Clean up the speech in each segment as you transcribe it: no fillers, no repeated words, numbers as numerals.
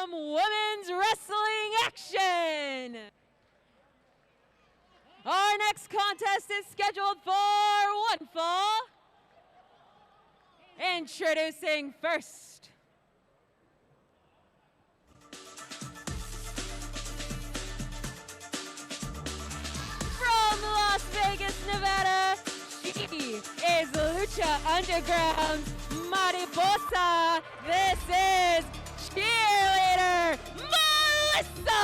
some women's wrestling action. Our next contest is scheduled for one fall. Introducing first, from Las Vegas, Nevada, she is Lucha Underground's Mariposa. This is Cheerleader Melissa!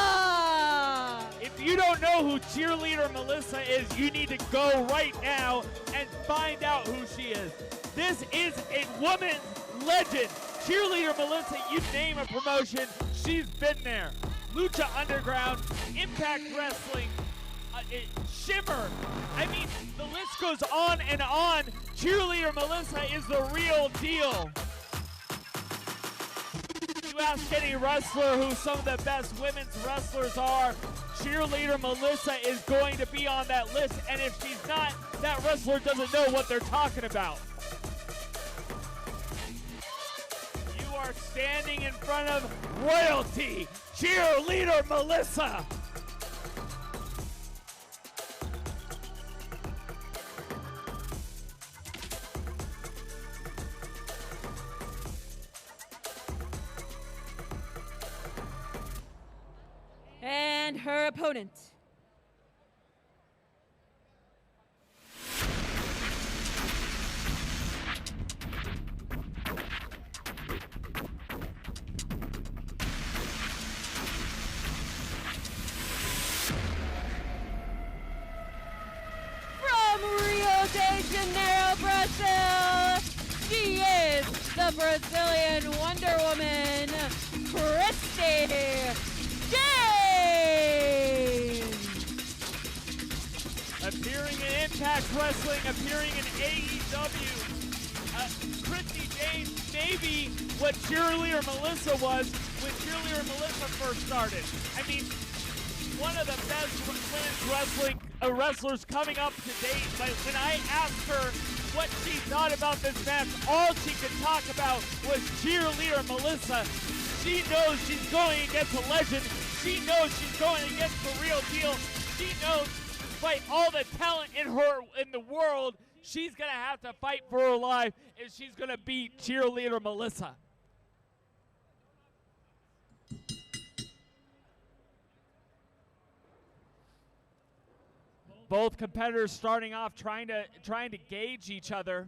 If you don't know who Cheerleader Melissa is, you need to go right now and find out who she is. This is a woman's legend. Cheerleader Melissa, you name a promotion, she's been there. Lucha Underground, Impact Wrestling, Shimmer. I mean, the list goes on and on. Cheerleader Melissa is the real deal. You ask any wrestler who some of the best women's wrestlers are, Cheerleader Melissa is going to be on that list, and if she's not, that wrestler doesn't know what they're talking about. You are standing in front of royalty, Cheerleader Melissa. And her opponent. From Rio de Janeiro, Brazil, she is the Brazilian Wonder Woman, Christi Jaynes! Appearing in Impact Wrestling, appearing in AEW. Christi Jaynes, maybe what Cheerleader Melissa was when Cheerleader Melissa first started. I mean, one of the best women's wrestling wrestlers coming up to date. But when I asked her what she thought about this match, all she could talk about was Cheerleader Melissa. She knows she's going against a legend. She knows she's going against the real deal. She knows, despite all the talent in the world, she's gonna have to fight for her life if she's gonna beat Cheerleader Melissa. Both competitors starting off trying to gauge each other.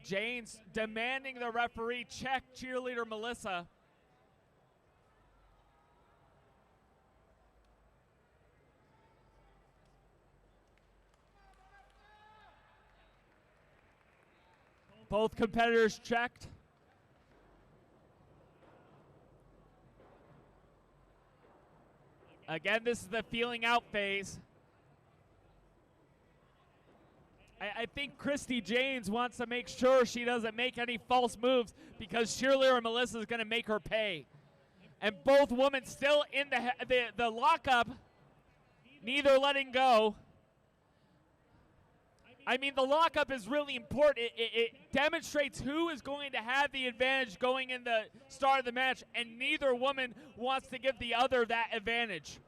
Jaynes demanding the referee check Cheerleader Melissa. Both competitors checked. Again, this is the feeling out phase. I think Christi Jaynes wants to make sure she doesn't make any false moves because Cheerleader Melissa is going to make her pay. And both women still in the lockup, neither letting go. I mean, the lockup is really important. It demonstrates who is going to have the advantage going in the start of the match, and neither woman wants to give the other that advantage.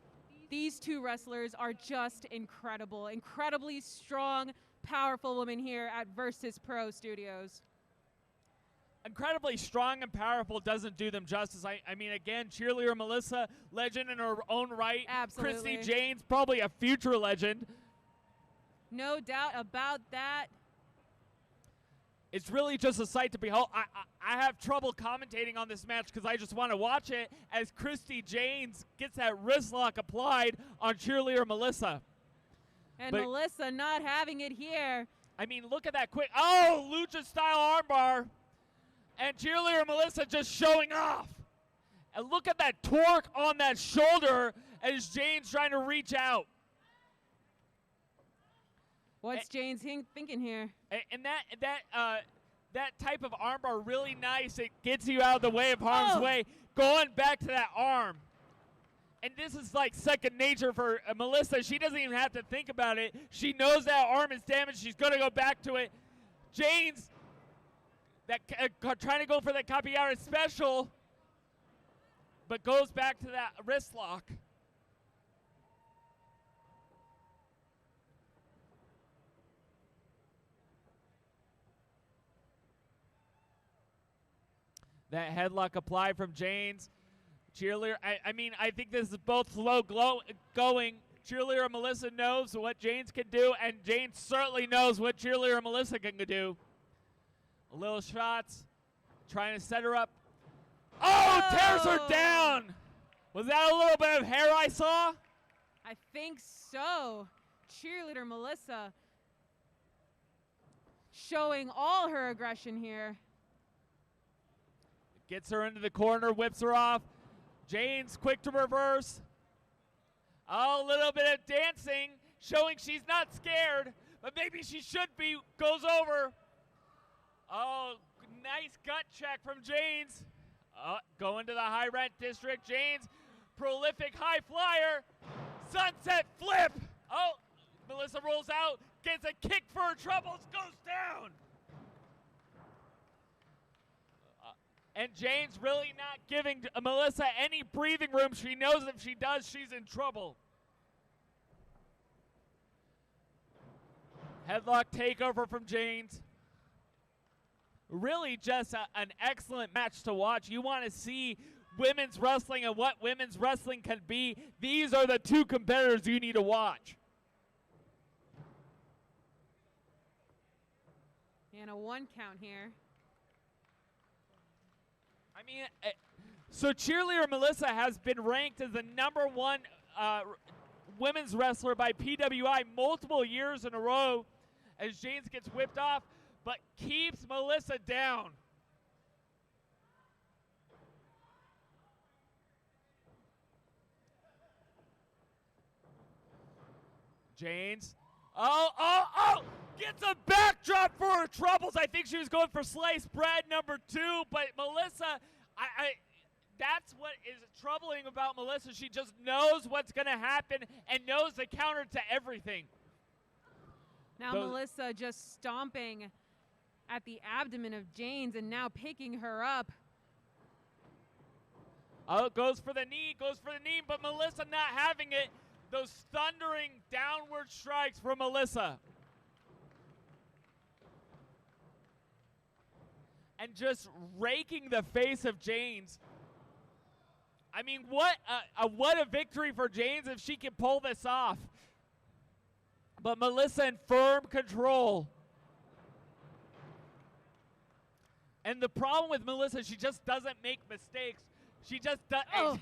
These two wrestlers are just incredible, incredibly strong, powerful women here at Versus Pro Studios. Incredibly strong and powerful doesn't do them justice. I mean, again, Cheerleader Melissa, legend in her own right. Absolutely. Christi Jaynes, probably a future legend. No doubt about that. It's really just a sight to behold. I have trouble commentating on this match because I just want to watch it as Christi Jaynes gets that wrist lock applied on Cheerleader Melissa. And Melissa not having it here. I mean, look at that quick. Oh, lucha-style armbar. And Cheerleader Melissa just showing off. And look at that torque on that shoulder as Jaynes trying to reach out. What's Jaynes thinking here? And that type of armbar really nice. It gets you out of the way of harm's way. Going back to that arm. And this is like second nature for Melissa. She doesn't even have to think about it. She knows that arm is damaged. She's going to go back to it. Jaynes trying to go for the Capiara special, but goes back to that wrist lock. That headlock applied from Jaynes. Cheerleader, I think this is both slow going. Cheerleader Melissa knows what Jaynes can do, and Jaynes certainly knows what Cheerleader Melissa can do. Little shots, trying to set her up. Oh, tears her down. Was that a little bit of hair I saw? I think so. Cheerleader Melissa showing all her aggression here. Gets her into the corner, whips her off. Jaynes quick to reverse. Oh, a little bit of dancing, showing she's not scared, but maybe she should be. Goes over. Oh, nice gut check from Jaynes. Going to the high rent district. Jaynes, prolific high flyer. Sunset flip. Oh, Melissa rolls out, gets a kick for her troubles, goes down. And Jaynes really not giving Melissa any breathing room. She knows if she does, she's in trouble. Headlock takeover from Jaynes. Really just an excellent match to watch. You want to see women's wrestling and what women's wrestling can be. These are the two competitors you need to watch. And a 1 count here. I mean, so Cheerleader Melissa has been ranked as the #1 women's wrestler by PWI multiple years in a row as Jaynes gets whipped off, but keeps Melissa down. Jaynes. Oh! Gets a backdrop for her troubles. I think she was going for sliced bread #2, but Melissa, that's what is troubling about Melissa. She just knows what's going to happen and knows the counter to everything. Now Melissa just stomping at the abdomen of Jaynes and now picking her up. Oh, goes for the knee, but Melissa not having it. Those thundering downward strikes from Melissa. And just raking the face of Jaynes. I mean, what a victory for Jaynes if she can pull this off. But Melissa in firm control. And the problem with Melissa, she just doesn't make mistakes. She just does. Oh.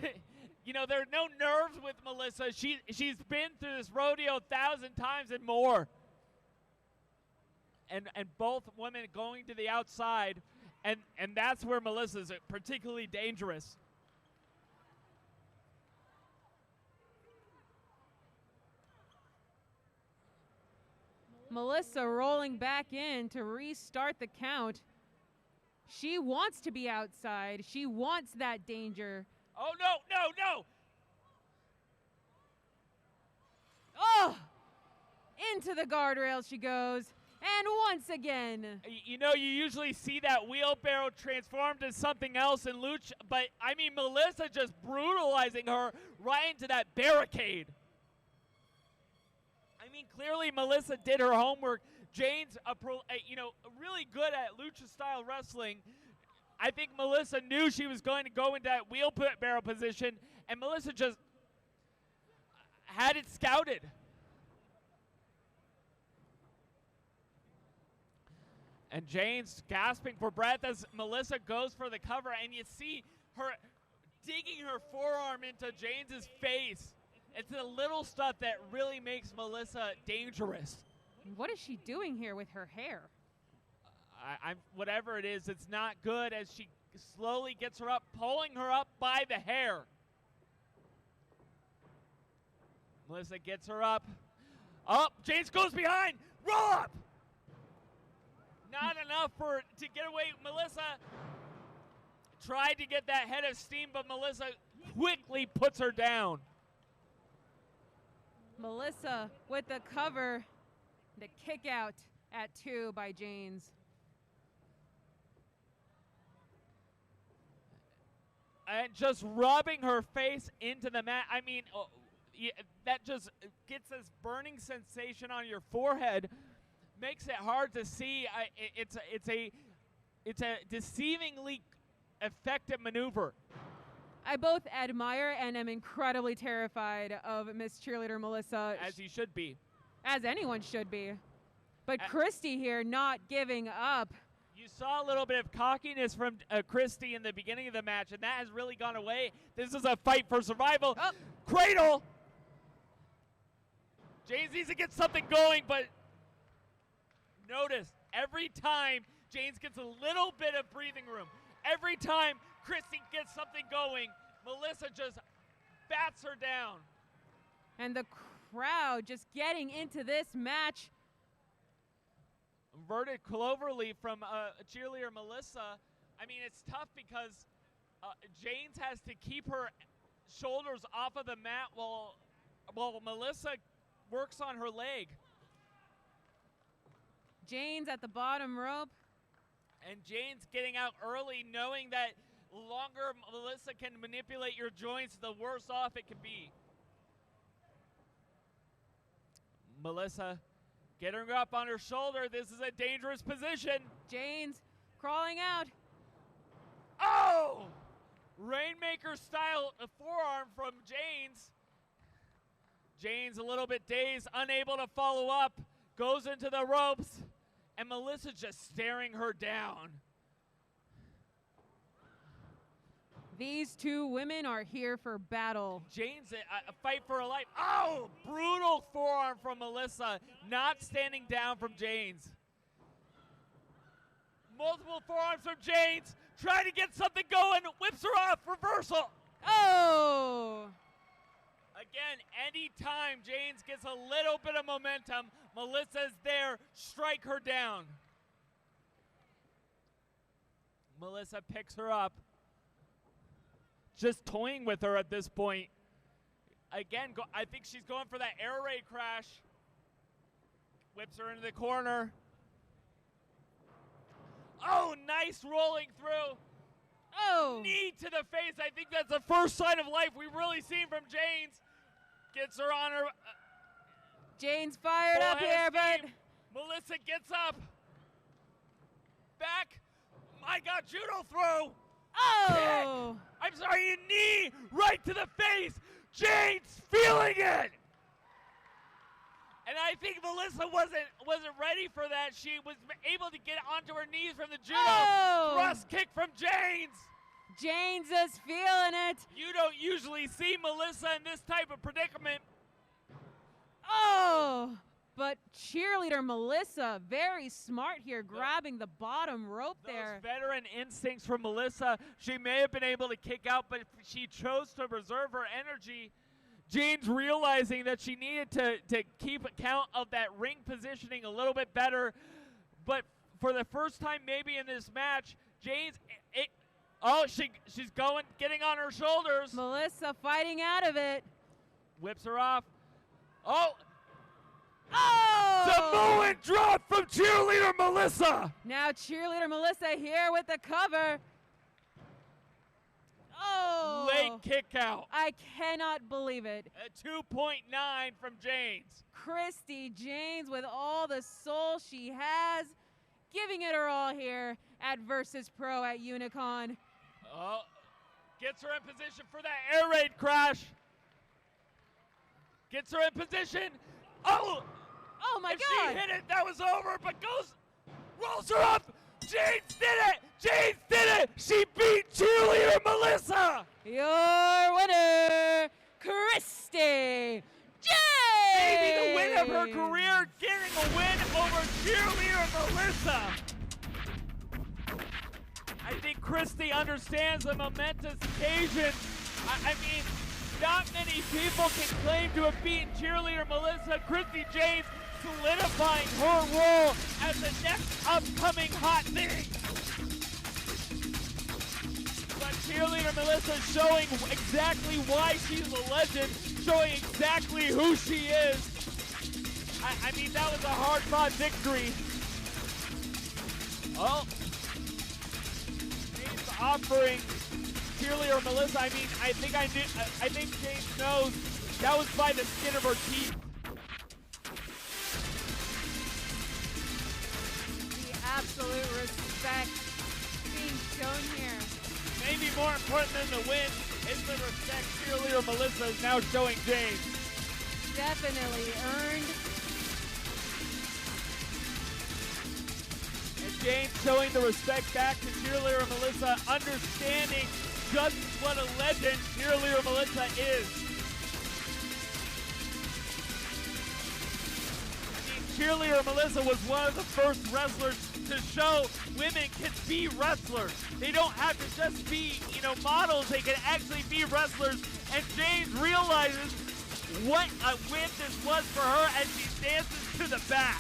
You know, there are no nerves with Melissa. She's been through this rodeo 1,000 times and more. And both women going to the outside. And that's where Melissa's particularly dangerous. Melissa rolling back in to restart the count. She wants to be outside. She wants that danger. Oh, no! Oh! Into the guardrail she goes. And once again. You know, you usually see that wheelbarrow transformed to something else in Lucha, but I mean, Melissa just brutalizing her right into that barricade. I mean, clearly Melissa did her homework. Jaynes, really good at Lucha-style wrestling. I think Melissa knew she was going to go into that wheelbarrow position, and Melissa just had it scouted. And Jaynes gasping for breath as Melissa goes for the cover, and you see her digging her forearm into Jaynes' face. It's the little stuff that really makes Melissa dangerous. What is she doing here with her hair? Whatever it is, it's not good as she slowly gets her up, pulling her up by the hair. Melissa gets her up. Oh, Jaynes goes behind. Roll up. Not enough to get away. Melissa tried to get that head of steam, but Melissa quickly puts her down. Melissa with the cover, the kick out at 2 by Jaynes. And just rubbing her face into the mat. I mean, yeah, that just gets this burning sensation on your forehead. Makes it hard to see. It's a deceivingly effective maneuver. I both admire and am incredibly terrified of Miss Cheerleader Melissa. As you should be. As anyone should be. But Christi here not giving up. You saw a little bit of cockiness from Christi in the beginning of the match, and that has really gone away. This is a fight for survival. Oh. Cradle! Jaynes needs to get something going, but notice, every time Jaynes gets a little bit of breathing room, every time Christi gets something going, Melissa just bats her down. And the crowd just getting into this match. Inverted cloverleaf from Cheerleader Melissa. I mean, it's tough because Jaynes has to keep her shoulders off of the mat while Melissa works on her leg. Jaynes at the bottom rope. And Jaynes getting out early, knowing that the longer Melissa can manipulate your joints, the worse off it can be. Melissa getting her up on her shoulder. This is a dangerous position. Jaynes crawling out. Oh! Rainmaker style forearm from Jaynes. Jaynes a little bit dazed, unable to follow up, goes into the ropes, and Melissa just staring her down. These two women are here for battle. Jaynes, a fight for her life. Oh, brutal forearm from Melissa, not standing down from Jaynes. Multiple forearms from Jaynes, trying to get something going, whips her off, reversal. Oh! Again, anytime Jaynes gets a little bit of momentum, Melissa's there, strike her down. Melissa picks her up. Just toying with her at this point. Again, I think she's going for that air raid crash. Whips her into the corner. Oh, nice rolling through. Oh! Knee to the face. I think that's the first sign of life we've really seen from Jaynes. Gets her on her. Jaynes fired up here, but Melissa gets up. Back. My God, judo throw. oh! Kick. I'm sorry, a knee right to the face. Jaynes feeling it. And I think Melissa wasn't ready for that. She was able to get onto her knees from the judo. Oh! Thrust kick from Jaynes. Jaynes is feeling it. You don't usually see Melissa in this type of predicament. Oh! But Cheerleader Melissa, very smart here, grabbing the bottom rope there. Those veteran instincts from Melissa. She may have been able to kick out, but she chose to reserve her energy. Jaynes realizing that she needed to keep account of that ring positioning a little bit better. But for the first time maybe in this match, Jaynes, she's getting on her shoulders. Melissa fighting out of it. Whips her off. Oh! Oh! Samoan drop from Cheerleader Melissa! Now Cheerleader Melissa here with the cover. Oh! Late kick out. I cannot believe it. A 2.9 from Jaynes. Christi Jaynes with all the soul she has, giving it her all here at Versus Pro at Unicon. Oh, gets her in position for that air raid crash. Gets her in position. Oh! Oh my if God! she hit it, that was over, but rolls her up. Jaynes did it! Jaynes did it! She beat Cheerleader Melissa! Your winner, Christi Jaynes! Maybe the win of her career, getting a win over Cheerleader Melissa. I think Christi understands the momentous occasion. I mean, not many people can claim to have beaten Cheerleader Melissa. Christi Jaynes solidifying her role as the next upcoming hot thing. But Cheerleader Melissa showing exactly why she's a legend, showing exactly who she is. I mean, that was a hard-fought victory. Oh. Jaynes offering Cheerleader Melissa, I mean, I think Jaynes knows that was by the skin of her teeth. The absolute respect being shown here. Maybe more important than the win is the respect Cheerleader Melissa is now showing Jaynes. Definitely earned. And Jaynes showing the respect back to Cheerleader Melissa, understanding just what a legend Cheerleader Melissa is. I mean, Cheerleader Melissa was one of the first wrestlers to show women can be wrestlers. They don't have to just be, models. They can actually be wrestlers. And Jaynes realizes what a win this was for her as she dances to the back.